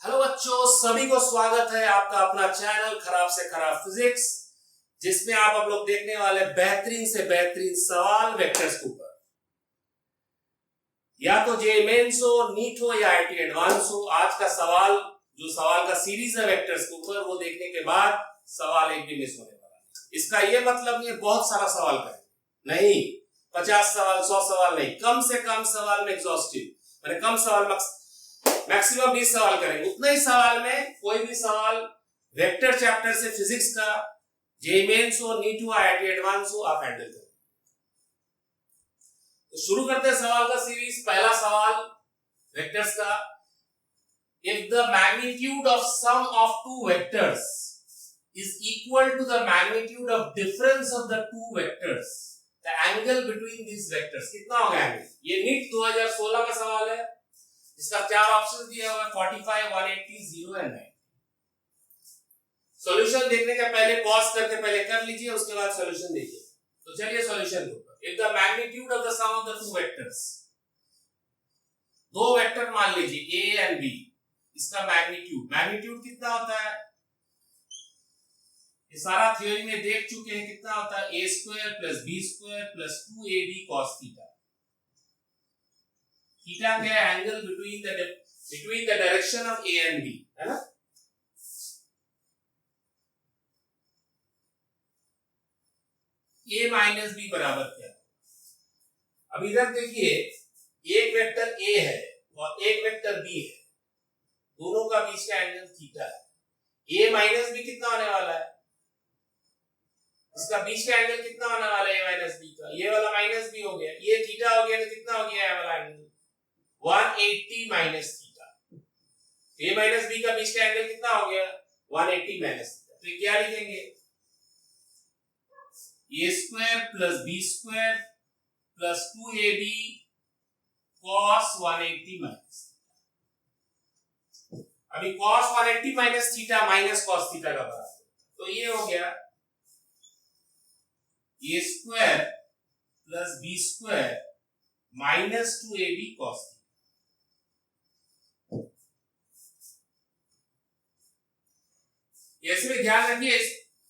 Hello बच्चों, सभी को स्वागत है आपका अपना चैनल खराब से खराब फिजिक्स, जिसमें आप लोग देखने वाले बेहतरीन से बेहतरीन सवाल वेक्टर्स के ऊपर। या तो जेईई मेंस हो, नीट हो या आईआईटी एडवांस हो, आज का सवाल जो सवाल का सीरीज है वेक्टर्स के ऊपर, वो देखने के बाद सवाल एक भी मिस होने वाला है। इसका ये मतलब नहीं बहुत सारा सवाल करें, नहीं 50 सवाल 100 सवाल नहीं, कम से कम सवाल में एग्जॉस्टिव, मैंने कम सवाल मैक्सिमम 20 सवाल करेंगे। उतना ही सवाल में कोई भी सवाल वेक्टर चैप्टर से फिजिक्स का, जेईई मेंस हो, नीट हो, आईआईटी एडवांस हो, आप हैंडल करें। तो शुरू करते हैं सवाल का सीरीज। पहला सवाल वेक्टर्स का, if the magnitude of sum of two vectors is equal to the magnitude of difference of the two vectors, the angle between these vectors कितना होगा एंगल? ये नीट 2016 का सवाल है। इसका चार ऑप्शन दिया हुआ है, 45, 180, 0 एंड 90। सॉल्यूशन देखने के पहले पॉज करके पहले कर लीजिए, उसके बाद सॉल्यूशन देखिए। तो चलिए सॉल्यूशन के ऊपर। If the magnitude of the sum of the two vectors, दो वेक्टर मान लीजिए a एंड b, इसका मैग्नीट्यूड कितना होता है? ये सारा थ्योरी में देख चुके हैं, कितना होता है? a square plus b square plus 2ab cos theta. Theta क्या है? Angle between the direction of a and b, है ना? a माइनस b बराबर क्या है? अब इधर देखिए, एक वेक्टर a है और एक वेक्टर b है, दोनों का बीच का एंगल थीटा है। a माइनस b कितना होने वाला है? इसका बीच का एंगल कितना होने वाला है a माइनस b का? ये वाला माइनस b हो गया, ये थीटा हो गया, तो कितना हो गया ये वाला angle? 180 minus theta. a minus b का बीच का एंगल कितना हो गया? 180 माइनस थीटा। तो क्या लिखेंगे? a square plus b square plus 2ab cos 180 minus. अभी cos 180 minus theta minus cos theta का बराबर, तो ये हो गया a square plus b square minus 2ab cos theta. ऐसे में ध्यान रखिए,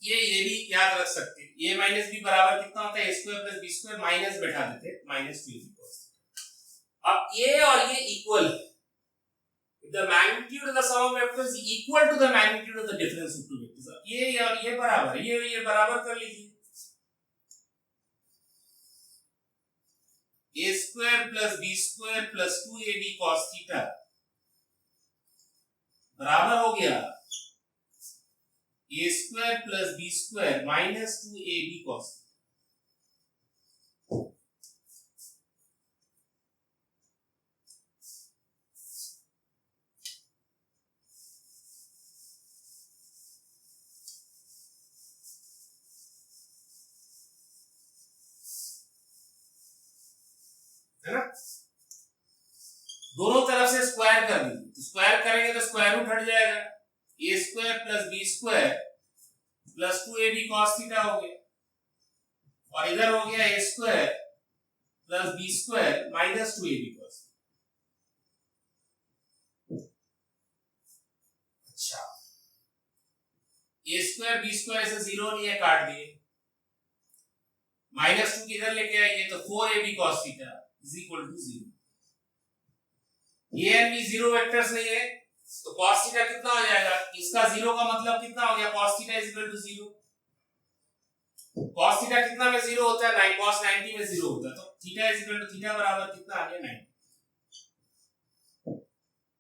ये भी याद रख सकते हैं। a माइनस b बराबर कितना होता है? a square plus b square, minus बैठा देते हैं, माइनस 2ab cos थीटा। अब ये और ये इक्वल है। If the magnitude of the sum of vectors is equal to the magnitude of the difference of two vectors, ये और ये बराबर है, ये बराबर कर लीजिए। a square plus b square plus 2ab cos theta बराबर हो गया a square plus b square minus 2ab cos। है ना? दोनों तरफ से स्क्वायर कर दीजिए, तो स्क्वायर करेंगे तो स्क्वायर रूट हट जाएगा। a square plus b square plus 2ab cos theta हो गया, और इधर हो गया a square plus b square minus 2ab cos। अच्छा, a स्क्वायर b स्क्वायर से जीरो नहीं है, काट दिए, माइनस 2 किधर लेके आएंगे? तो 4ab cos theta is equal to 0। a and b zero vectors नहीं है, तो cos थीटा कितना हो जाएगा? इसका जीरो का मतलब कितना हो गया? cos theta is equal to 0। cos theta कितना में जीरो होता है? cos 90 में जीरो होता है, तो theta is equal to theta बराबर कितना आ गया? 90।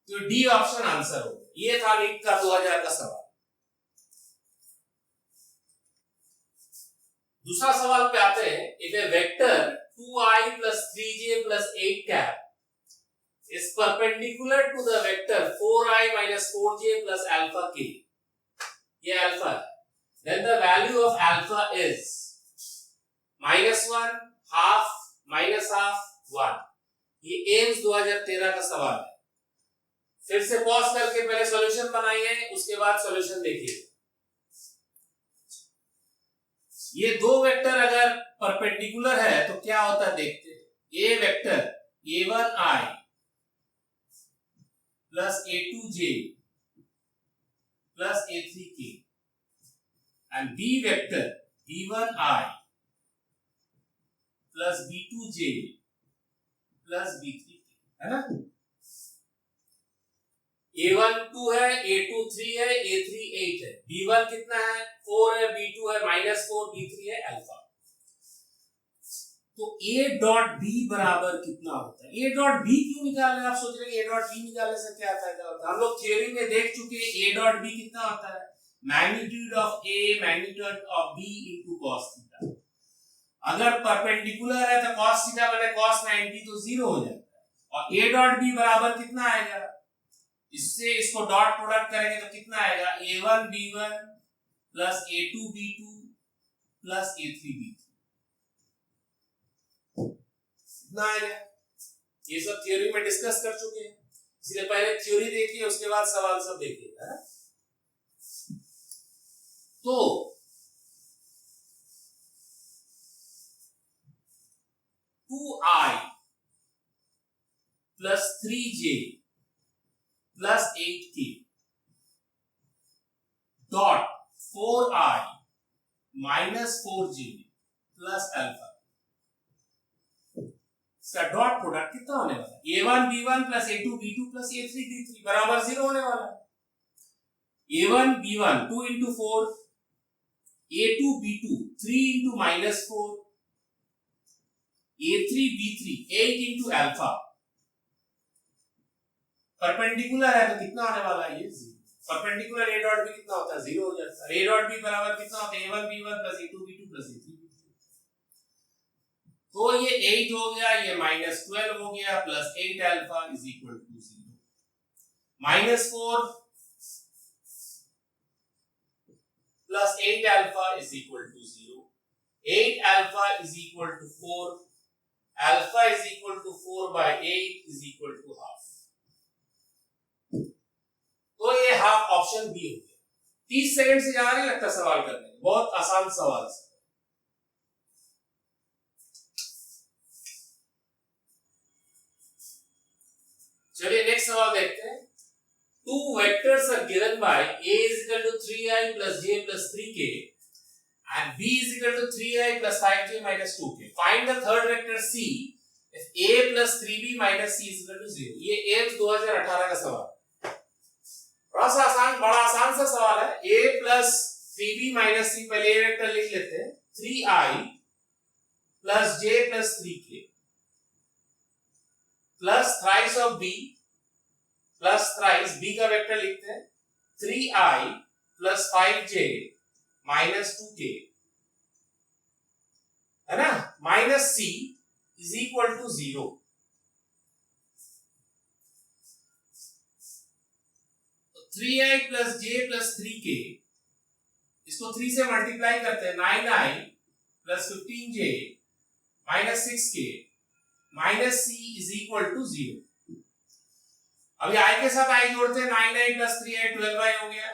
तो डी ऑप्शन आंसर हो गया। ये था नीट का 2000 का सवाल। दूसरा सवाल पे आते हैं। If A vector 2i plus 3j plus 8 cap is perpendicular to the vector 4i minus 4j plus alpha k, ये alpha है, then the value of alpha is -1, half, minus half, 1। ये एम्स 2013 का सवाल है। फिर से पॉज करके पहले सॉल्यूशन बनाइए, उसके बाद सॉल्यूशन देखिए। ये दो वेक्टर अगर परपेंडिकुलर है तो क्या होता है देखते हैं। A vector a1i plus a2j plus a3k and b vector b1i plus b2j plus b3k, है ना। a1 2 है, a2 3 है, a3 8 है, b1 कितना है 4 है, b2 है -4, b3 है अल्फा। तो a डॉट b बराबर कितना होता है? a डॉट b क्यों निकाल रहे हैं? आप सोच रहे हैं a डॉट b निकालने से क्या फायदा होता है? हम लोग थ्योरी में देख चुके हैं a डॉट b कितना होता है, magnitude of a magnitude of b into cos theta. अगर परपेंडिकुलर है तो cos थीटा बने cos 90 तो 0 हो जाता है। और a डॉट b बराबर कितना आएगा, इससे इसको डॉट प्रोडक्ट करेंगे तो कितना आएगा, a1 b1 plus a2 b2 plus a3 b3 कितना आएगा। ये सब थ्योरी में डिस्कस कर चुके हैं, इसलिए पहले थ्योरी देखिए उसके बाद सवाल सब देखिएगा। तो 2i plus 3j plus 8k dot 4i minus 4j plus alpha, इसका डॉट प्रोडक्ट कितना होने वाला है, a1 b1 plus a2 b2 plus a3 b3 बराबर 0 होने वाला है। a1 b1 2 into 4, a2 b2 3 into -4, a3 b3 8 into alpha. Perpendicular है तो कितना होने वाला है, ये 0। परपेंडिकुलर a डॉट b कितना होता है, 0 हो जाता है। a डॉट b बराबर कितना होता है, a1 b1 plus a2 b2 plus a3 b3। तो ये 8 हो गया, ये -12 हो गया, plus 8 alpha is equal to 0। -4 plus 8 alpha is equal to 0। 8 alpha is equal to 4, alpha is equal to 4 by 8 is equal to half. तो ये half option B हो गया। 30 सेकंड से ज्यादा नहीं लगता सवाल करने में, बहुत आसान सवाल है। चलिए नेक्स्ट सवाल देखते हैं। Two vectors are given by a is equal to 3i plus j plus 3k and b is equal to 3i plus 5j minus 2k. Find the third vector c if a plus 3b minus c is equal to 0. ये AIIMS 2018 का सवाल, बड़ा सा आसान, बड़ा आसान सा सवाल है। a plus 3b minus c, पहले a वेक्टर लिख लेते हैं, 3i plus j plus 3k plus thrice of b plus thrice b का वेक्टर लिखते हैं 3i plus 5j minus 2k, है ना, minus c is equal to 0। तो 3i plus j plus 3k, इसको 3 से मल्टीप्लाई करते हैं, 9i plus 15j minus 6k minus c is equal to 0। अभी i के साथ i जोड़ते हैं, 9i प्लस 3i 12i हो गया,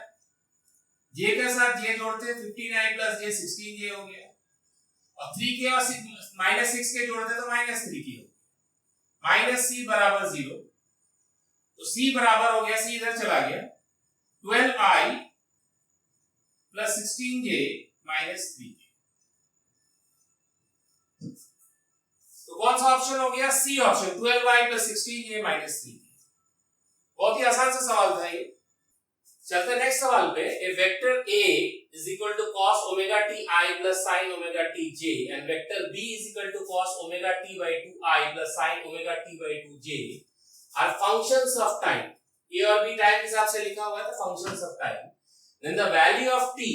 j के साथ j जोड़ते हैं, 15i प्लस j 16j हो गया, और 3k और माइनस 6k जोड़ते हैं तो माइनस 3k हो गया। माइनस c बराबर 0, तो c बराबर हो गया, c इधर चला गया, 12i plus 16j minus 3k। तो कौन सा ऑप्शन हो गया, C option, 12i plus 16j minus 3k। बहुत ही आसान सा सवाल था ये। चलते नेक्स्ट सवाल पे। ए vector a is equal to cos omega t I plus sin omega t j and vector b is equal to cos omega t by 2 I plus sin omega t by 2 j are functions of time। a और b time के हिसाब से लिखा हुआ है, तो functions of time, then the value of t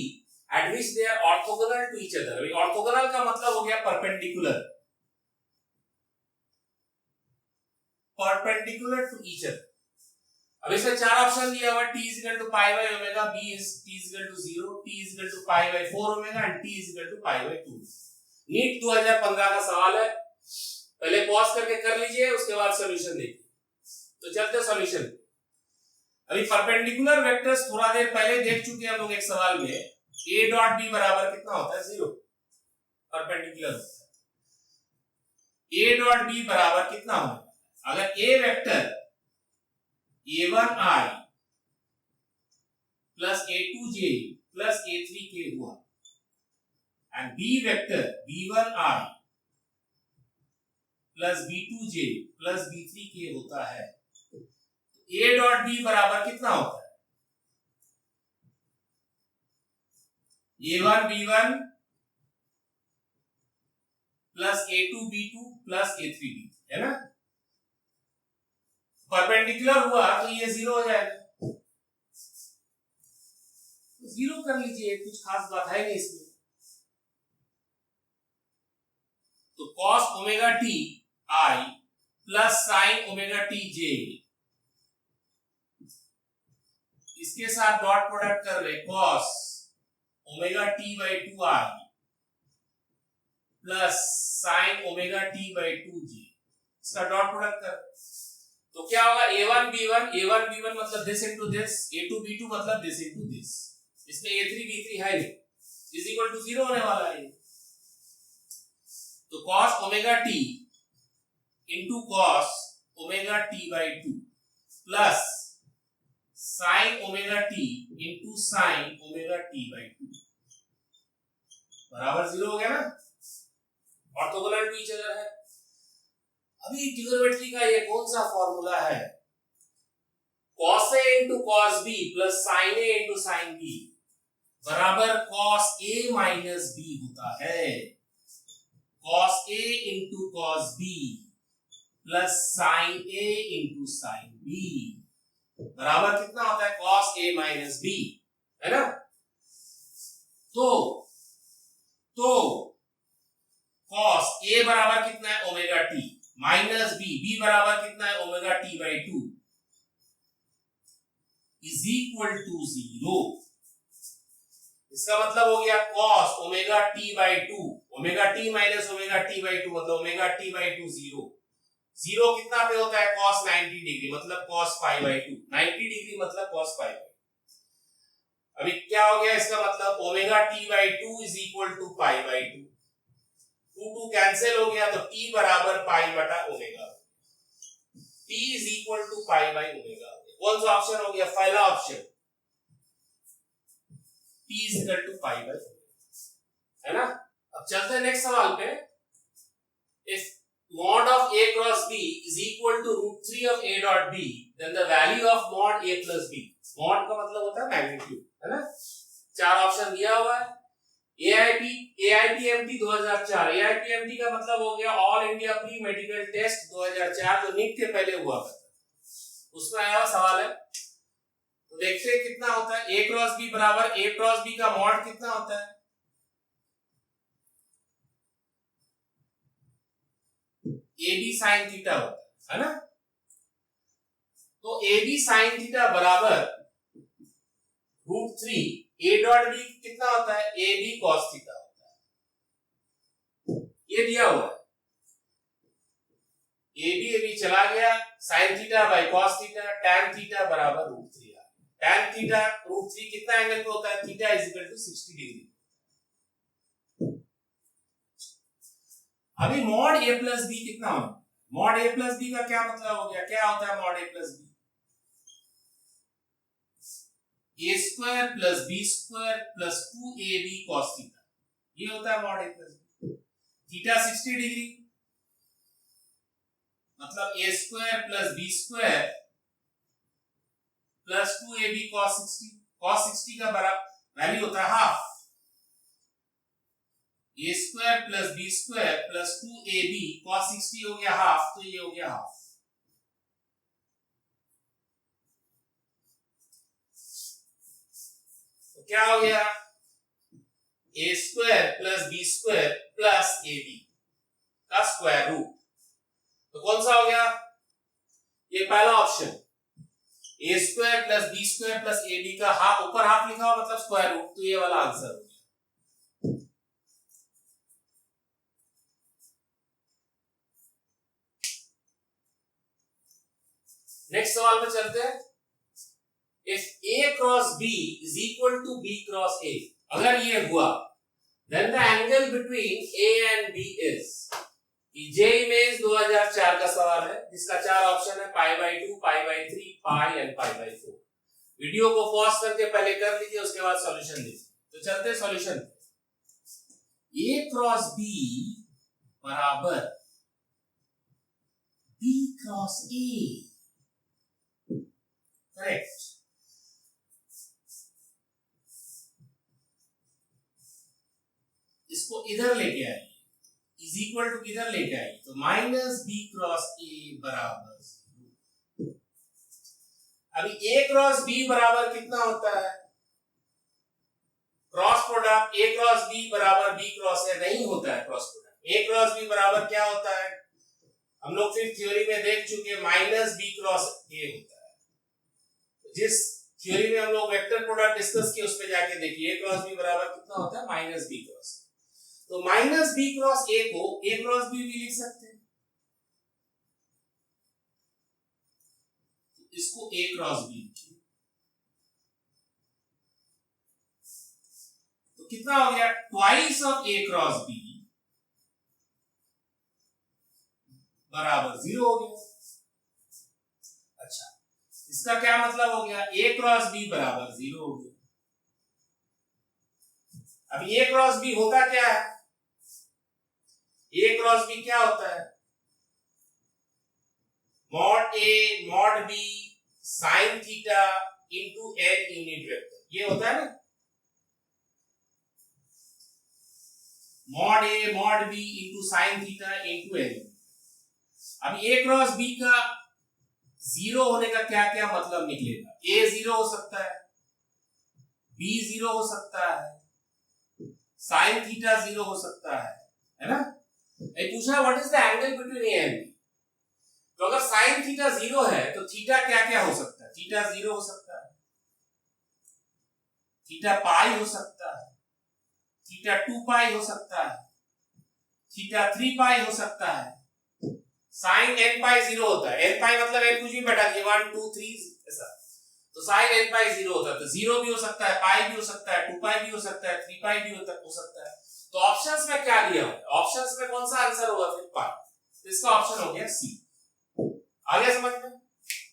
at which they are orthogonal to each other। अभी orthogonal का मतलब हो गया perpendicular, perpendicular to each other। अब इसमें चार ऑप्शन दिया हुआ है, t is equal to pi by omega, b is t is equal to 0, t is equal to pi by 4 omega and t is equal to pi by 2। NEET 2015 का सवाल है, पहले पॉज करके कर लीजिए, उसके बाद सॉल्यूशन देखिए। तो चलते सॉल्यूशन। अभी परपेंडिकुलर वेक्टर्स थोड़ा देर पहले देख चुके हैं हम लोग एक सवाल में। a डॉट b बराबर कितना होता है, 0, परपेंडिकुलर होता है। a डॉट b बराबर कितना होगा, अगर a vector a1i plus a2 B2J plus A3K हुआ and B vector B1I plus B2J plus B3K होता है। A डॉट B बराबर कितना होता है? A1 B1 plus A2 B2 plus A3 B3, है ना? परपेंडिकुलर हुआ तो ये 0 हो जाएगा। 0 कर लीजिए, कुछ खास बात है नहीं इसमें। तो cos omega t I plus sin omega t j, इसके साथ डॉट प्रोडक्ट कर रहे cos omega t by 2I plus sin omega t by 2j, इसका डॉट प्रोडक्ट कर। तो क्या होगा? A1 B1 मतलब this into this, A2 B2 मतलब दिस इनटू दिस, इसमें A3 B3 है नहीं, इज इक्वल टू 0 होने वाला है। तो cos omega t into cos omega t by 2 plus sin omega t into sin omega t by 2 बराबर 0 हो गया ना? ऑर्थोगोनल टू ईच अदर है। अभी ट्रिग्नोमेट्री का ये कौन सा फॉर्मूला है? cos a into cos b plus sin a into sin b बराबर cos a माइनस b होता है। cos a into cos b plus sin a into sin b बराबर कितना होता है? cos a माइनस b, है ना? तो cos a बराबर कितना है? ओमेगा t माइनस b बराबर कितना है? Omega t by 2 is equal to 0। इसका मतलब हो गया cos omega t by 2, omega t minus omega t by 2 मतलब ओमेगा t by 2 0। 0 कितना पे होता है? cos 90 डिग्री मतलब cos pi by 2, 90 डिग्री मतलब cos pi by 2। अभी क्या हो गया इसका मतलब? Omega t by 2 is equal to pi by 2, 2 cancel हो गया तो t बराबर पाई बटा omega, t is equal to pi by omega. कौन सा ऑप्शन हो गया? पहला option, t is equal to pi by omega, है ना? अब चलते हैं नेक्स्ट सवाल पे। इफ mod of a cross b is equal to √3 of a dot b, then the value of mod a plus b, mod का मतलब होता है मैग्नीट्यूड, है ना? चार ऑप्शन दिया हुआ है। AIPMT 2004, AIPMT का मतलब हो गया all India pre medical test 2004, जो नीट के पहले हुआ करता, उसमें आया सवाल है। तो देखते हैं कितना होता है। a क्रॉस b बराबर a क्रॉस b का मॉड कितना होता है? AB sin थीटा होता है ना? तो AB sin थीटा बराबर √3 a डॉट b कितना होता है? AB cos थीटा होता है, ये दिया हुआ है। AB चला गया, sin theta by cos theta, tan theta बराबर √3 आ गया। tan थीटा √3 कितना एंगल पे होता है? Theta is equal to 60 degree. अभी मॉड a प्लस b कितना होगा? मॉड a प्लस b का क्या मतलब हो गया? क्या होता है mod a plus b? a square plus b square plus 2ab cos theta, ये होता है mod a plus b। Theta 60 degree मतलब a square plus b square plus 2ab cos 60, cos 60 का बराबर वैल्यू होता है half. a square plus b square plus 2ab cos 60 हो गया हाफ, तो ये हो गया हाफ। तो क्या हो गया? a square plus b square plus ab का स्क्वायर रूट, तो कौन सा हो गया? ये पहला option, a square plus b square plus ab का हाफ, ऊपर हाफ लिखा हुआ मतलब स्क्वायर रूट, तो ये वाला आंसर हो गया। नेक्स्ट सवाल पे चलते हैं। If a cross b is equal to b cross a, अगर ये हुआ then the angle between a and b is, J image 2004 का सवाल है जिसका चार ऑप्शन है, pi by 2, pi by 3, pi and pi by 4। Video को पॉज करके पहले कर लीजिए, उसके बाद सॉल्यूशन देखिए। तो चलते सॉल्यूशन। ए क्रॉस बी बराबर बी क्रॉस ए, करेक्ट। इसको इधर लेके आइए, इज इक्वल टू किधर लेके आइए, तो माइनस बी क्रॉस ए बराबर 0। अभी ए क्रॉस बी बराबर कितना होता है, cross product A cross B बराबर बी क्रॉस ए नहीं होता है। Cross product A cross B बराबर क्या होता है, हम लोग फिर थ्योरी में देख चुके, माइनस बी क्रॉस ए होता है। जिस थ्योरी में हम लोग वेक्टर प्रोडक्ट डिस्कस किए उस पे जाके देखिए, ए क्रॉस बी बराबर कितना होता है, माइनस बी क्रॉस। तो माइनस बी क्रॉस ए को ए क्रॉस बी भी लिख सकते हैं, इसको ए क्रॉस बी लिखिए। तो कितना हो गया, twice of A cross B बराबर 0 हो गया। अच्छा, इसका क्या मतलब हो गया, ए क्रॉस बी बराबर 0 हो गया। अब ए क्रॉस बी होता क्या है, ए क्रॉस बी क्या होता है, mod A mod B sine theta into N unit vector, ये होता है ना, mod A mod B into sine theta into N. अब ए क्रॉस बी का 0 होने का क्या क्या मतलब निकलेगा, ए 0 हो सकता है, बी 0 हो सकता है, साइन थीटा 0 हो सकता है ना। ये पूछा what is the angle between A and B, तो अगर साइन थीटा 0 है तो थीटा क्या क्या हो सकता है, थीटा 0 हो सकता है, थीटा पाई हो सकता है, थीटा 2 पाई हो सकता है, थीटा 3 पाई हो सकता है, साइन n पाई 0 होता है, n पाई मतलब n कुछ भी बैठा दिए 1 2 3 ऐसा, तो साइन n पाई 0 होता है, तो 0 भी हो सकता है, पाई भी हो सकता है, 2 पाई भी हो सकता है, 3 पाई भी हो सकता है। तो ऑप्शंस में क्या दिया हुआ है, ऑप्शंस में कौन सा आंसर होगा फिर पाई, तो इसका ऑप्शन हो गया सी। आ गया समझ में।